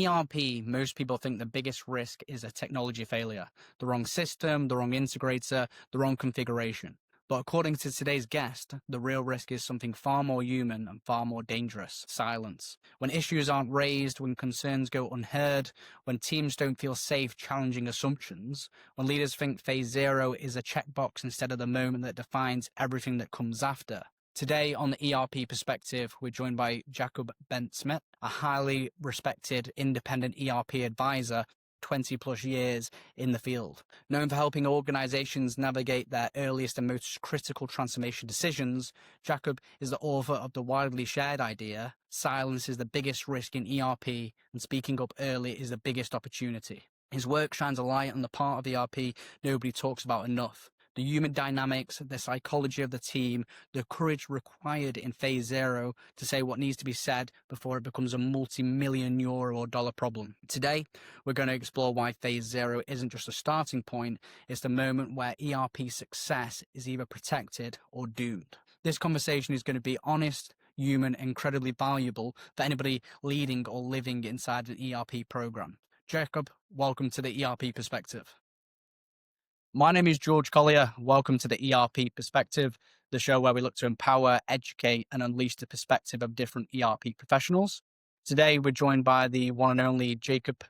ERP, most people think the biggest risk is a technology failure, the wrong system, the wrong integrator, the wrong configuration. But according to today's guest, the real risk is something far more human and far more dangerous: silence. When issues aren't raised, when concerns go unheard, when teams don't feel safe challenging assumptions, when leaders think phase zero is a checkbox instead of the moment that defines everything that comes after. Today on the ERP Perspective, we're joined by Jakob Bent Smed, a highly respected independent ERP advisor, 20 plus years in the field. Known for helping organizations navigate their earliest and most critical transformation decisions, Jakob is the author of the widely shared idea, silence is the biggest risk in ERP and speaking up early is the biggest opportunity. His work shines a light on the part of ERP nobody talks about enough: the human dynamics, the psychology of the team, the courage required in phase zero to say what needs to be said before it becomes a multi-million euro or dollar problem. Today, we're going to explore why phase zero isn't just a starting point, it's the moment where ERP success is either protected or doomed. This conversation is going to be honest, human, incredibly valuable for anybody leading or living inside an ERP program. Jakob, welcome to the ERP Perspective. My name is George Collier. Welcome to the ERP Perspective, the show where we look to empower, educate, and unleash the perspective of different ERP professionals. Today, we're joined by the one and only Jakob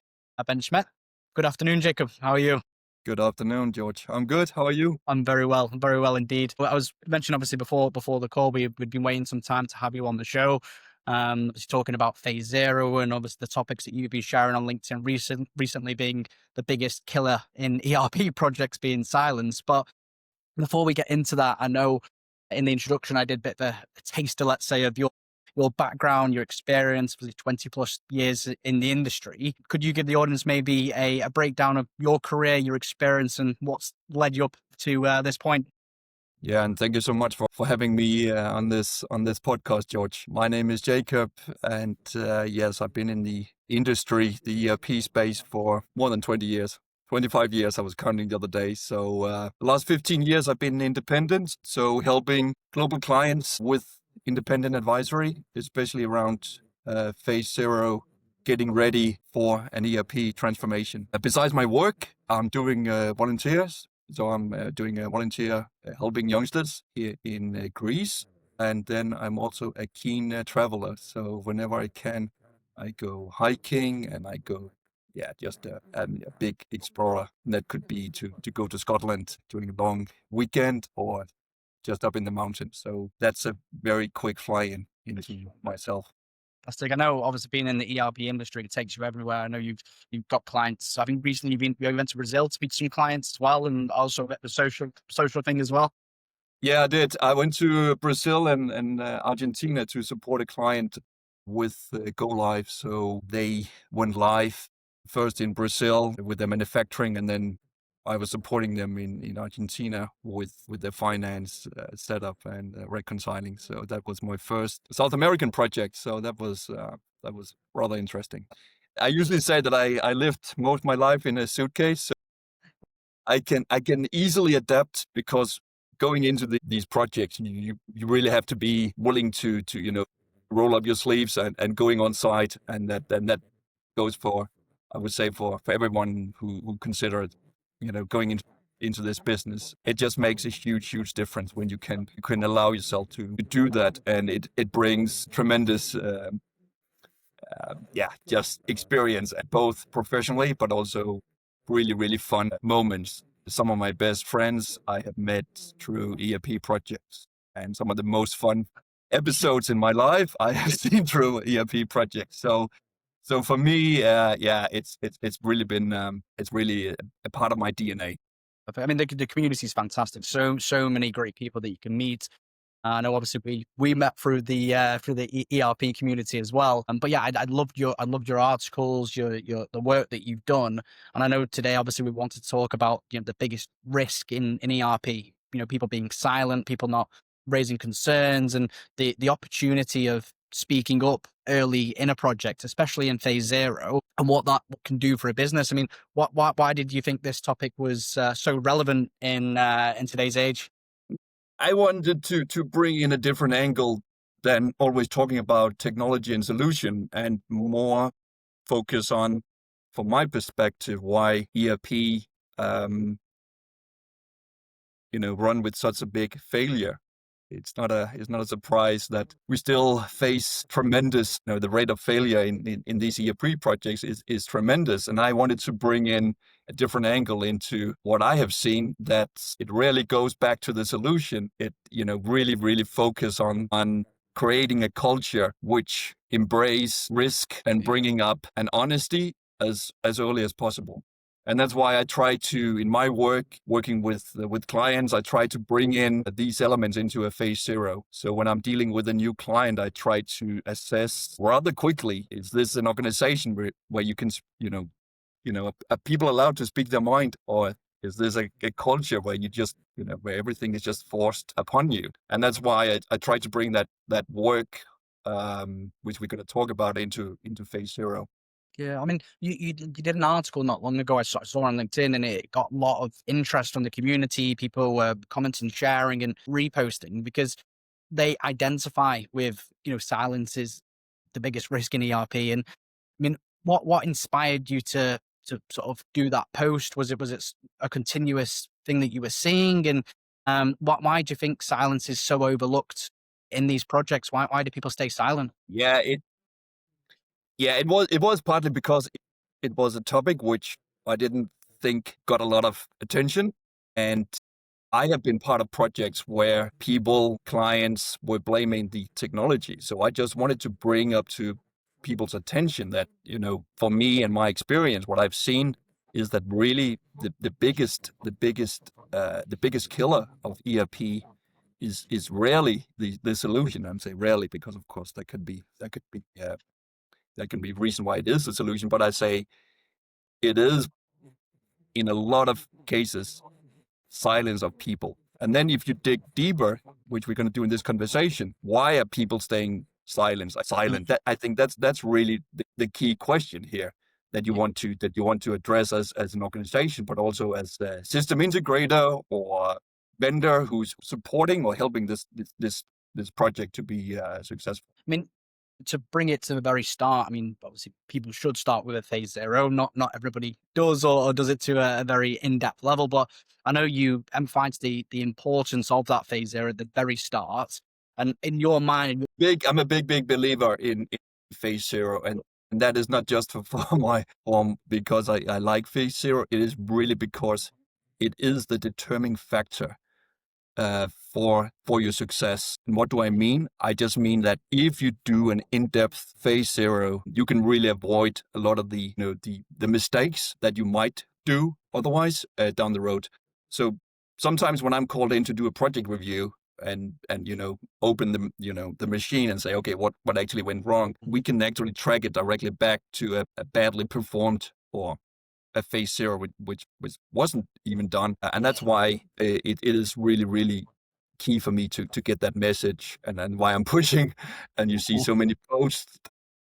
Bent Smed. Good afternoon, Jakob. How are you? Good afternoon, George. I'm good. How are you? I'm very well indeed. I was mentioned obviously before the call, we'd been waiting some time to have you on the show. Was talking about phase zero and obviously the topics that you've been sharing on LinkedIn recently being the biggest killer in ERP projects being silence. But before we get into that, I know in the introduction I did a bit of a taster, let's say, of your background, your experience, 20 plus years in the industry. Could you give the audience maybe a breakdown of your career, your experience, and what's led you up to this point? Yeah, and thank you so much for having me on this podcast, George. My name is Jakob, and yes, I've been in the industry, the ERP space, for more than 20 years. 25 years, I was counting the other day. So the last 15 years, I've been independent, so helping global clients with independent advisory, especially around phase zero, getting ready for an ERP transformation. Besides my work, I'm doing volunteers. So I'm doing a volunteer helping youngsters here in Greece. And then I'm also a keen traveler. So whenever I can, I go hiking and I go, just a big explorer. And that could be to go to Scotland during a long weekend or just up in the mountains. So that's a very quick fly-in into myself. I know, obviously, being in the ERP industry, it takes you everywhere. I know you've got clients. I think recently you went to Brazil to meet some clients as well, and also the social thing as well. Yeah, I did. I went to Brazil and Argentina to support a client with Go Live. So they went live first in Brazil with their manufacturing, and then I was supporting them in Argentina with their finance setup and reconciling. So that was my first South American project. So that was rather interesting. I usually say that I lived most of my life in a suitcase. So I can easily adapt, because going into these projects, you really have to be willing to roll up your sleeves and going on site, and that goes for, I would say, for everyone who considered going into this business. It just makes a huge difference when you can allow yourself to do that, and it brings tremendous just experience, both professionally but also really fun moments. Some of my best friends I have met through ERP projects, and some of the most fun episodes in my life I have seen through ERP projects. So for me, it's really been it's really a part of my DNA. I mean, the community is fantastic. So many great people that you can meet. I know, obviously, we met through the ERP community as well. But yeah, I loved your articles, the work that you've done. And I know today, obviously, we want to talk about the biggest risk in ERP. People being silent, people not raising concerns, and the opportunity of speaking up early in a project, especially in phase zero, and what that can do for a business. I mean, why did you think this topic was so relevant in today's age? I wanted to bring in a different angle than always talking about technology and solution, and more focus on, from my perspective, why ERP, run with such a big failure. It's not a surprise that we still face tremendous, the rate of failure in these ERP projects is tremendous. And I wanted to bring in a different angle into what I have seen, that it rarely goes back to the solution. It, really, really focus on creating a culture which embrace risk and bringing up an honesty as early as possible. And that's why I try to, in my working with clients, I try to bring in these elements into a phase zero. So when I'm dealing with a new client, I try to assess rather quickly, is this an organization where you can, are people allowed to speak their mind, or is this a culture where you just, where everything is just forced upon you? And that's why I try to bring that work, which we're going to talk about, into phase zero. Yeah, I mean, you did an article not long ago. I saw on LinkedIn, and it got a lot of interest from the community. People were commenting, sharing, and reposting because they identify with, silence is the biggest risk in ERP. And I mean, what inspired you to sort of do that post? Was it a continuous thing that you were seeing? And why do you think silence is so overlooked in these projects? Why do people stay silent? It was partly because it was a topic which I didn't think got a lot of attention. And I have been part of projects where clients were blaming the technology. So I just wanted to bring up to people's attention that, for me and my experience, what I've seen is that really the biggest killer of ERP is rarely the solution. I'm saying rarely because, of course, that can be reason why it is a solution, but I say it is, in a lot of cases, silence of people. And then if you dig deeper, which we're going to do in this conversation, why are people staying silent? I think that's really the key question here that you want to address as an organization, but also as a system integrator or vendor who's supporting or helping this project to be successful. I mean, to bring it to the very start, I mean, obviously people should start with a phase zero. Not everybody does, or does it to a very in-depth level. But I know you emphasize the importance of that phase zero at the very start. And in your mind, I'm a big believer in phase zero, and that is not just because I like phase zero. It is really because it is the determining factor for your success. And what do I mean? I just mean that if you do an in-depth phase zero, you can really avoid a lot of the mistakes that you might do otherwise down the road. So sometimes when I'm called in to do a project review and open the machine and say, okay, what actually went wrong, we can actually track it directly back to a badly performed or a phase zero, which wasn't even done. And that's why it is really, really key for me to get that message, and why I'm pushing. And you see so many posts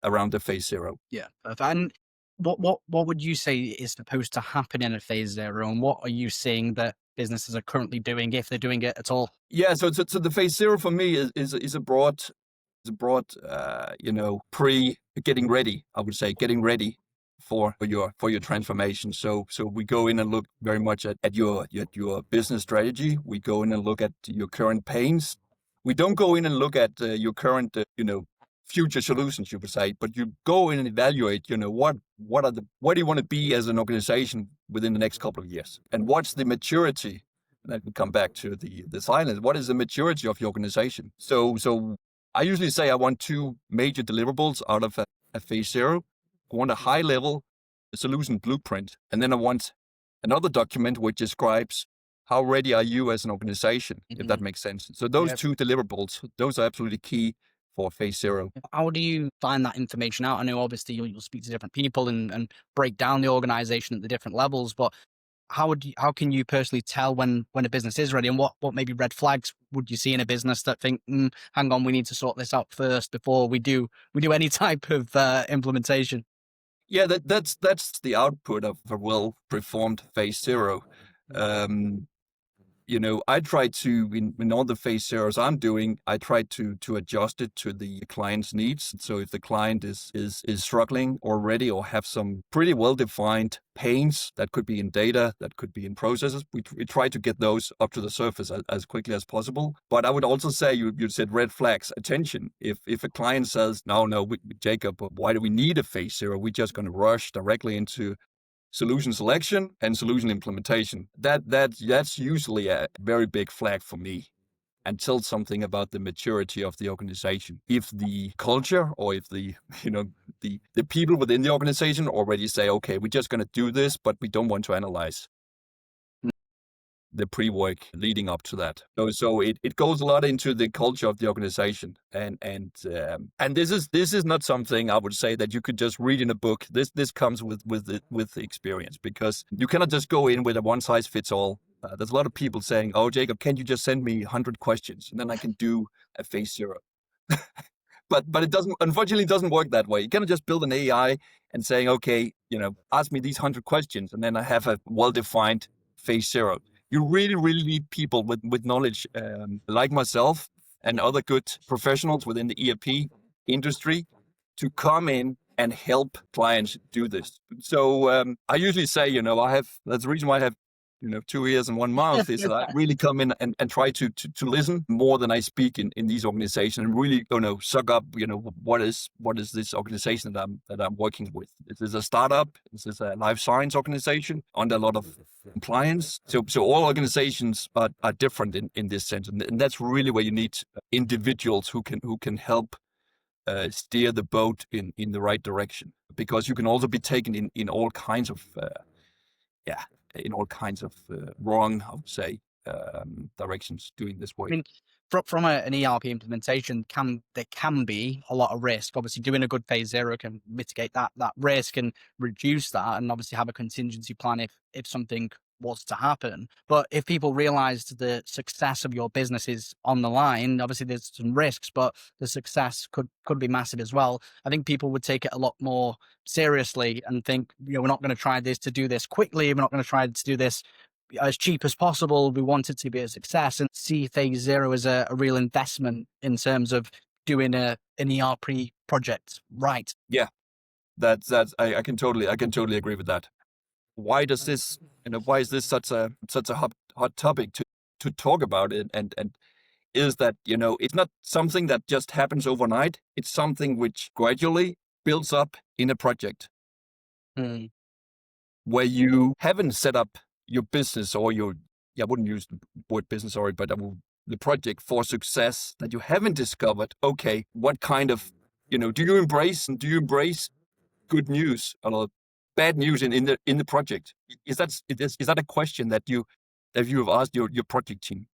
around the phase zero. Yeah. And what would you say is supposed to happen in a phase zero? And what are you seeing that businesses are currently doing, if they're doing it at all? Yeah. So the phase zero for me is a broad, pre getting ready, I would say, getting ready for your transformation. So we go in and look very much at your business strategy. We go in and look at your current pains. We don't go in and look at your current future solutions, you would say, but you go in and evaluate what do you want to be as an organization within the next couple of years, and what's the maturity. And then we come back to the silence. What is the maturity of your organization? So I usually say I want two major deliverables out of a phase zero. I want a high-level solution blueprint, and then I want another document which describes how ready are you as an organization, if that makes sense. So those two deliverables, those are absolutely key for phase zero. How do you find that information out? I know obviously you'll speak to different people and break down the organization at the different levels, but how can you personally tell when a business is ready, and what maybe red flags would you see in a business that think, hang on, we need to sort this out first before we do any type of implementation? Yeah, that's the output of a well-performed phase zero. I try to, in all the phase zeros I'm doing, I try to adjust it to the client's needs. So if the client is struggling already or have some pretty well-defined pains, that could be in data, that could be in processes, we try to get those up to the surface as quickly as possible. But I would also say, you said red flags, attention. If a client says, no, Jacob, why do we need a phase zero? We're just going to rush directly into solution selection and solution implementation. That's usually a very big flag for me, and tells something about the maturity of the organization. If the culture, or if the the people within the organization already say, okay, we're just going to do this, but we don't want to analyze the pre-work leading up to that. So it goes a lot into the culture of the organization, and this is not something I would say that you could just read in a book. This comes with experience, because you cannot just go in with a one size fits all. There's a lot of people saying, "Oh, Jacob, can you just send me 100 questions and then I can do a phase zero?" But it doesn't. Unfortunately, it doesn't work that way. You cannot just build an AI and saying, "Okay, ask me these 100 questions and then I have a well-defined phase zero." You really, really need people with knowledge, like myself and other good professionals within the ERP industry, to come in and help clients do this. So I usually say, that's the reason why I have 2 ears and one mouth, is that I really come in and try to listen more than I speak in these organizations, and really suck up what is this organization that I'm working with. Is this a startup? Is this a life science organization under a lot of compliance? So all organizations are different in this sense, and that's really where you need individuals who can help steer the boat in the right direction, because you can also be taken in all kinds of wrong, I would say, directions doing this I work. mean, from an ERP implementation, there can be a lot of risk. Obviously, doing a good phase zero can mitigate that risk and reduce that, and obviously have a contingency plan if something was to happen. But if people realized the success of your business is on the line, obviously there's some risks, but the success could be massive as well. I think people would take it a lot more seriously and think, we're not going to try this to do this quickly. We're not going to try to do this as cheap as possible. We want it to be a success, and see phase zero as a real investment in terms of doing an ERP project right. Yeah, that's I can totally agree with that. Why does this why is this such a hot topic to talk about it, and is that it's not something that just happens overnight. It's something which gradually builds up in a project, Mm. where you haven't set up your business, or I wouldn't use the word business, sorry, but the project for success, that you haven't discovered, okay, what kind of, do you embrace good news or bad news in the project? Is that a question that you have asked your project team?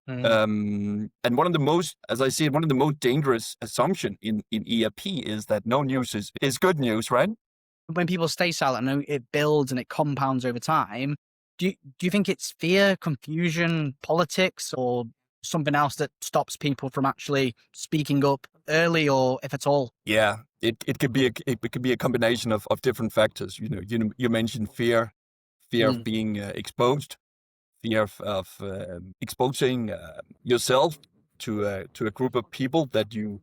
Mm. And one of the most, as I see it, one of the most dangerous assumption in ERP is that no news is good news, right? When people stay silent, I know it builds and it compounds over time. Do you think it's fear, confusion, politics, or something else that stops people from actually speaking up early, or if at all? Yeah, it could be a combination of different factors. You mentioned fear of Mm. being exposed, fear of exposing yourself to a group of people that you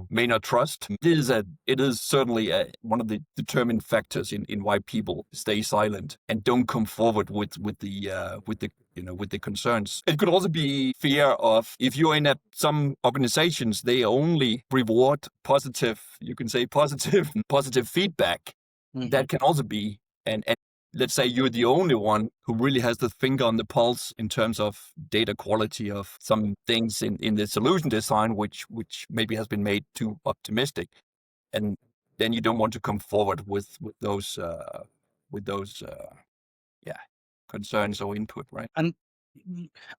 may not trust. It is certainly one of the determining factors in why people stay silent and don't come forward with the concerns. It could also be fear of, if you're in some organizations, they only reward positive, you can say positive positive feedback. Mhm. That can also be, and let's say you're the only one who really has the finger on the pulse in terms of data quality of some things in the solution design, which maybe has been made too optimistic, and then you don't want to come forward with those concerns or input, right? And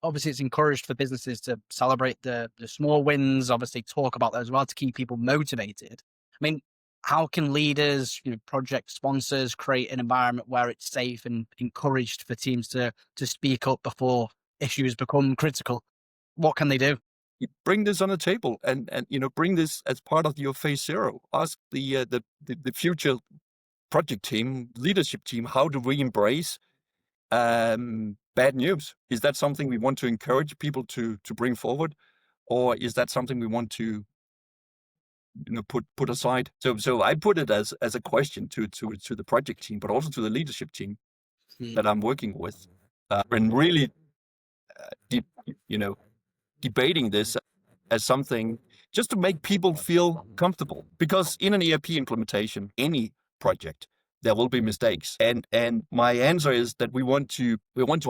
obviously, it's encouraged for businesses to celebrate the small wins. Obviously, talk about that as well to keep people motivated. I mean, how can leaders, project sponsors, create an environment where it's safe and encouraged for teams to speak up before issues become critical? What can they do? You bring this on the table, and bring this as part of your phase zero. Ask the future project team, leadership team, how do we embrace bad news? Is that something we want to encourage people to bring forward, or is that something we want to put aside? So I put it as a question to the project team, but also to the leadership team that I'm working with, and really deep, debating this as something just to make people feel comfortable. Because in an ERP implementation, any project, there will be mistakes. And my answer is that we want to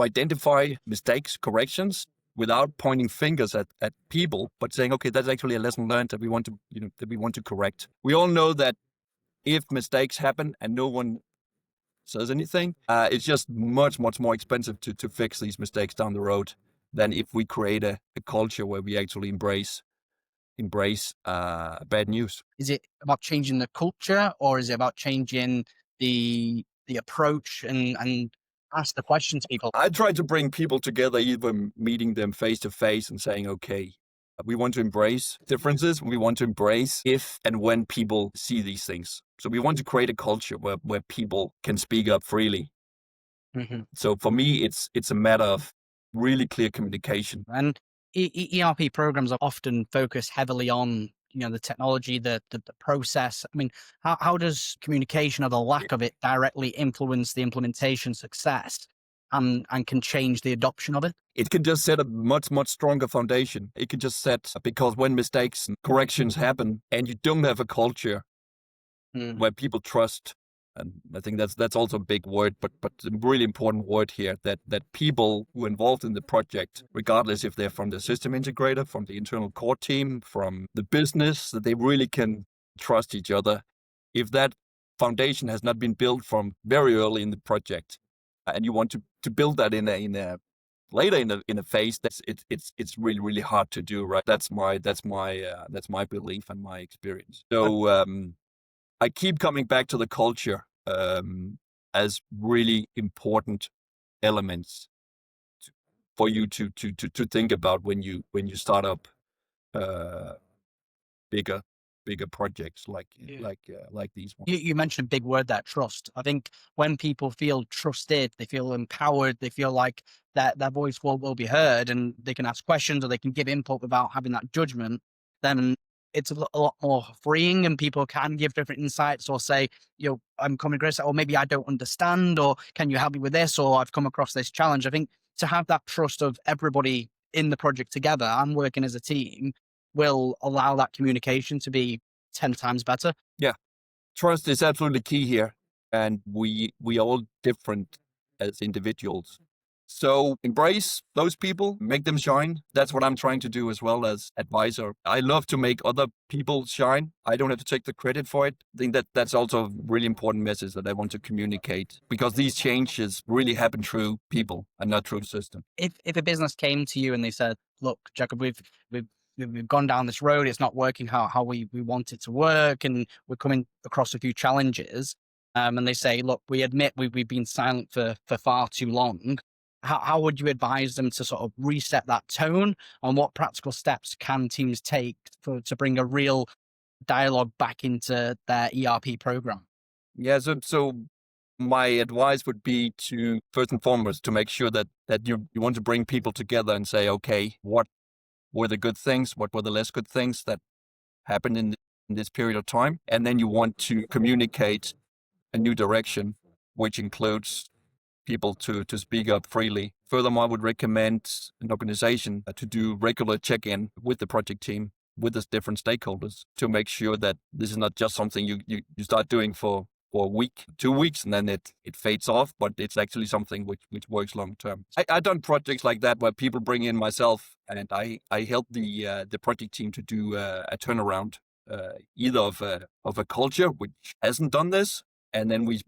identify mistakes, corrections, without pointing fingers at people, but saying, okay, that's actually a lesson learned that we want to correct. We all know that if mistakes happen and no one says anything, it's just much more expensive to fix these mistakes down the road than if we create a culture where we actually embrace bad news. Is it about changing the culture, or is it about changing the approach and ask the question to people? I try to bring people together, either meeting them face to face and saying, okay, we want to embrace differences. We want to embrace if and when people see these things. So we want to create a culture where people can speak up freely. Mm-hmm. So for me, it's a matter of really clear communication. And ERP programs are often focused heavily on the technology, the process. I mean, how does communication or the lack of it directly influence the implementation success and can change the adoption of it? It can just set a much stronger foundation. It can just set, because when mistakes and corrections happen and you don't have a culture where people trust, and I think that's also a big word, but a really important word here, that people who are involved in the project, regardless if they're from the system integrator, from the internal core team, from the business, that they really can trust each other. If that foundation has not been built from very early in the project, and you want to build that in a later in a phase, it's really hard to do, right? That's my belief and my experience. So I keep coming back to the culture as really important elements for you to think about when you start up bigger projects like these ones. You mentioned a big word there, trust. I think when people feel trusted, they feel empowered, they feel like their voice will be heard, and they can ask questions or they can give input without having that judgment, then it's a lot more freeing, and people can give different insights or say, I'm coming across, or maybe I don't understand, or can you help me with this, or I've come across this challenge. I think to have that trust of everybody in the project together and working as a team will allow that communication to be 10 times better. Yeah, trust is absolutely key here, and we are all different as individuals. So embrace those people, make them shine. That's what I'm trying to do as well as advisor. I love to make other people shine. I don't have to take the credit for it. I think that's also a really important message that I want to communicate, because these changes really happen through people and not through the system. If a business came to you and they said, look, Jakob, we've gone down this road, it's not working how we want it to work, and we're coming across a few challenges, and they say, look, we admit we've been silent for far too long. How would you advise them to sort of reset that tone, and what practical steps can teams take to bring a real dialogue back into their ERP program? Yeah, so my advice would be to, first and foremost, to make sure that you want to bring people together and say, okay, what were the good things? What were the less good things that happened in this period of time? And then you want to communicate a new direction, which includes people to speak up freely. Furthermore, I would recommend an organization to do regular check-in with the project team, with the different stakeholders, to make sure that this is not just something you start doing for a week, 2 weeks, and then it fades off, but it's actually something which works long term. I've done projects like that where people bring in myself, and I help the project team to do a turnaround, either of a culture which hasn't done this, and then we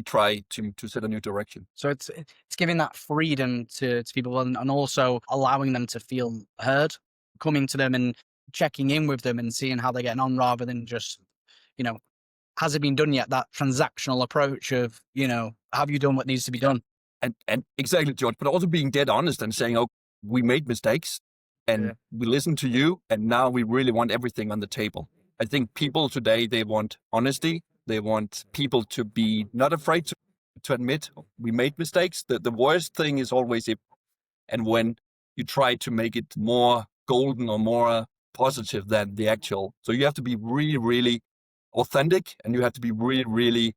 try to set a new direction. So it's giving that freedom to people, and also allowing them to feel heard, coming to them and checking in with them and seeing how they're getting on, rather than just, has it been done yet? That transactional approach of, have you done what needs to be done? And exactly, George, but also being dead honest and saying, oh, we made mistakes and we listened to you, and now we really want everything on the table. I think people today, they want honesty. They want people to be not afraid to admit we made mistakes. The worst thing is always if and when you try to make it more golden or more positive than the actual. So you have to be really, really authentic, and you have to be really, really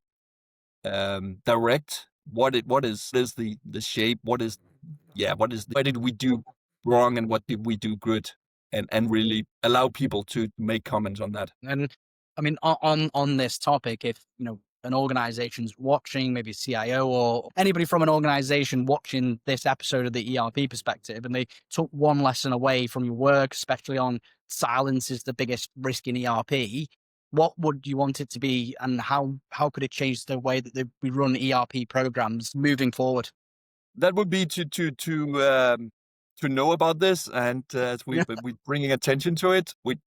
direct. What is the shape? Where did we do wrong and what did we do good? And really allow people to make comments on that. And I mean, on this topic, if an organization's watching, maybe a CIO or anybody from an organization watching this episode of the ERP perspective, and they took one lesson away from your work, especially on silence is the biggest risk in ERP, what would you want it to be, and how could it change the way that we run ERP programs moving forward? That would be to know about this, and as we bringing attention to it, which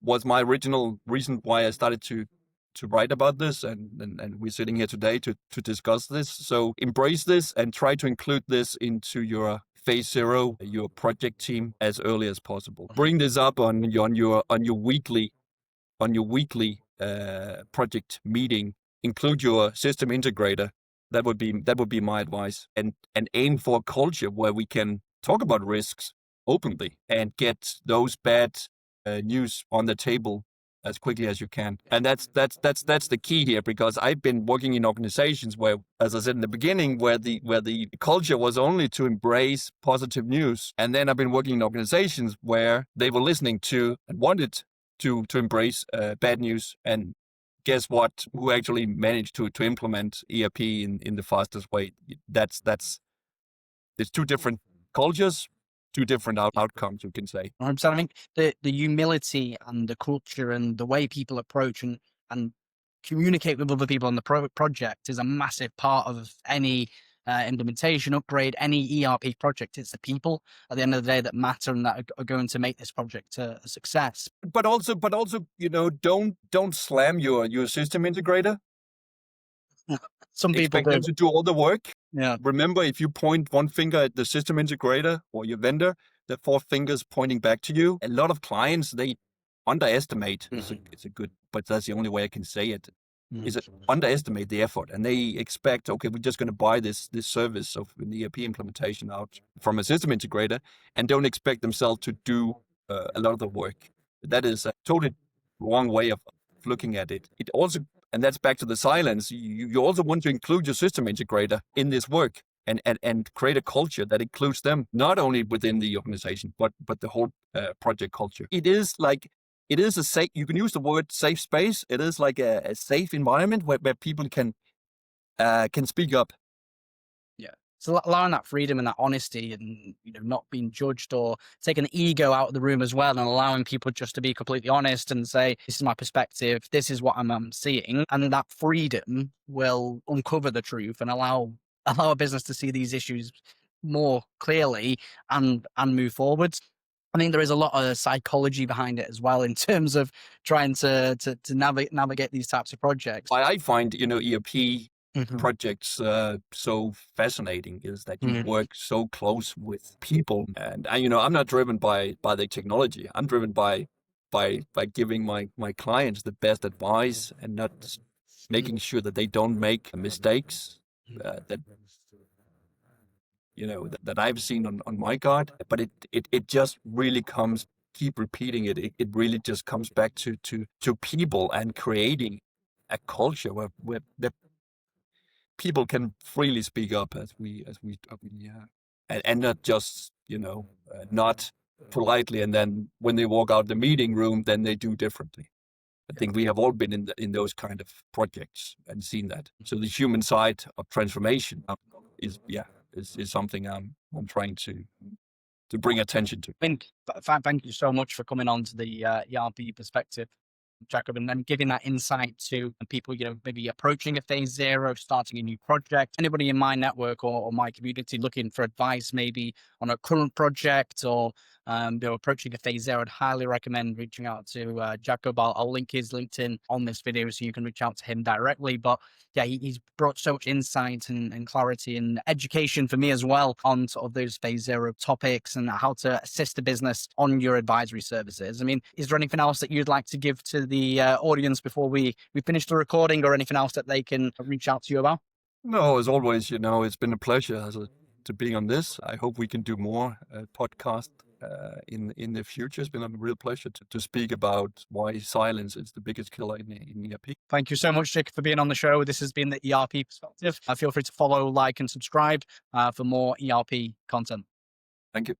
was my original reason why I started to write about this, and we're sitting here today to discuss this. So embrace this and try to include this into your phase zero, your project team, as early as possible. Bring this up on your weekly project meeting. Include your system integrator. That would be my advice, and aim for a culture where we can talk about risks openly and get those bad news on the table as quickly as you can. And that's the key here, because I've been working in organizations where, as I said in the beginning, where the culture was only to embrace positive news, and then I've been working in organizations where they were listening to and wanted to embrace bad news. And guess what? Who actually managed to implement ERP in the fastest way? There's two different cultures, two different outcomes, you can say. So I think the humility and the culture and the way people approach and communicate with other people on the project is a massive part of any implementation, upgrade, any ERP project. It's the people at the end of the day that matter and that are going to make this project a success. But also, don't slam your system integrator. Some people expect them to do all the work. Yeah. Remember, if you point one finger at the system integrator or your vendor, the fourth finger's pointing back to you. A lot of clients, they underestimate. It's a good, but that's the only way I can say it. Is it underestimate the effort, and they expect, okay, we're just going to buy this service of an ERP implementation out from a system integrator, and don't expect themselves to do a lot of the work. That is a totally wrong way of looking at it. It also, and that's back to the silence. You also want to include your system integrator in this work and create a culture that includes them, not only within the organization, but the whole project culture. It is a safe, you can use the word safe space. It is like a safe environment where people can speak up. Yeah. So allowing that freedom and that honesty, and not being judged or taking the ego out of the room as well, and allowing people just to be completely honest and say, this is my perspective, this is what I'm seeing, and that freedom will uncover the truth and allow a business to see these issues more clearly and move forwards. I think there is a lot of psychology behind it as well, in terms of trying to navigate these types of projects. Why I find ERP projects so fascinating is that you work so close with people, and I'm not driven by the technology. I'm driven by giving my clients the best advice and not making sure that they don't make mistakes that I've seen on my guard. But it just really comes, keep repeating it. It really just comes back to people and creating a culture where the people can freely speak up and not just not politely, and then when they walk out the meeting room, then they do differently. I think we have all been in those kind of projects and seen that. So the human side of transformation is something I'm trying to bring attention to. Thank you so much for coming on to the ERP perspective, Jakob, and then giving that insight to people, maybe approaching a phase zero, starting a new project. Anybody in my network or my community looking for advice, maybe on a current project or approaching a phase zero, I'd highly recommend reaching out to Jakob. I'll link his LinkedIn on this video so you can reach out to him directly. But yeah, he's brought so much insight and clarity and education for me as well on sort of those phase zero topics and how to assist the business on your advisory services. I mean, is there anything else that you'd like to give to the audience before we finish the recording, or anything else that they can reach out to you about? No, as always, it's been a pleasure to be on this. I hope we can do more podcast in the future. It's been a real pleasure to speak about why silence is the biggest killer in ERP. Thank you so much, Jakob, for being on the show. This has been the ERP Perspective. Feel free to follow, like, and subscribe for more ERP content. Thank you.